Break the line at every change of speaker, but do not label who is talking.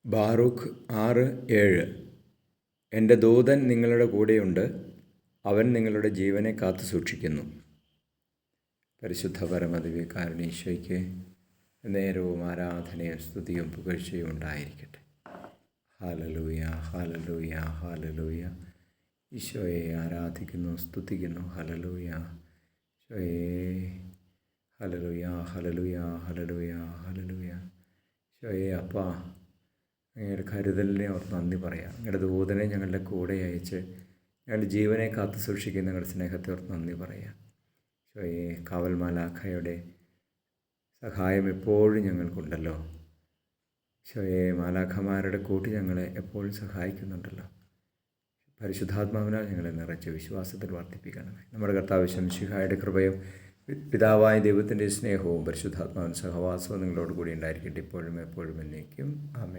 Baruch 6:7. എൻ്റെ ദൂതൻ നിങ്ങളുടെ കൂടെയുണ്ട്, അവൻ നിങ്ങളുടെ ജീവനെ കാത്തു സൂക്ഷിക്കുന്നു. പരിശുദ്ധ പരമദിവ്യകാരുണ്യ ഈശോയ്ക്ക് നേരവും ആരാധനയും സ്തുതിയും പുകഴ്ചയും ഉണ്ടായിരിക്കട്ടെ. Hallelujah, hallelujah, hallelujah. ഈശോയെ ആരാധിക്കുന്നു, സ്തുതിക്കുന്നു. ഹല്ലേലൂയ, ഈശോയെ. Hallelujah, hallelujah, hallelujah, hallelujah. ഈശോയെ, അപ്പാ, അങ്ങയുടെ കരുതലിനെ ഓർത്ത് നന്ദി പറയാം. അങ്ങയുടെ ദൂതനെ ഞങ്ങളുടെ കൂടെ അയച്ച് ഞങ്ങളുടെ ജീവനെ കാത്തു സൂക്ഷിക്കുന്ന ഞങ്ങളുടെ സ്നേഹത്തെ ഓർത്ത് നന്ദി പറയാം. ഈശോയെ, കാവൽ മാലാഖയുടെ സഹായം എപ്പോഴും ഞങ്ങൾക്കുണ്ടല്ലോ. ഈശോയെ, മാലാഖമാരുടെ കൂട്ടി ഞങ്ങളെ എപ്പോഴും സഹായിക്കുന്നുണ്ടല്ലോ. പരിശുദ്ധാത്മാവിനാൽ ഞങ്ങളെ നിറച്ച് വിശ്വാസത്തിൽ വർദ്ധിപ്പിക്കണമേ. നമ്മുടെ കർത്താവ് ശംശിഹായുടെ കൃപയും പിതാവായ ദൈവത്തിൻ്റെ സ്നേഹവും പരിശുദ്ധാത്മാവിൻ്റെ സഹവാസവും നിങ്ങളോട് കൂടി ഉണ്ടായിരിക്കട്ടെ, ഇപ്പോഴും എപ്പോഴും എന്നേക്കും. ആമേൻ.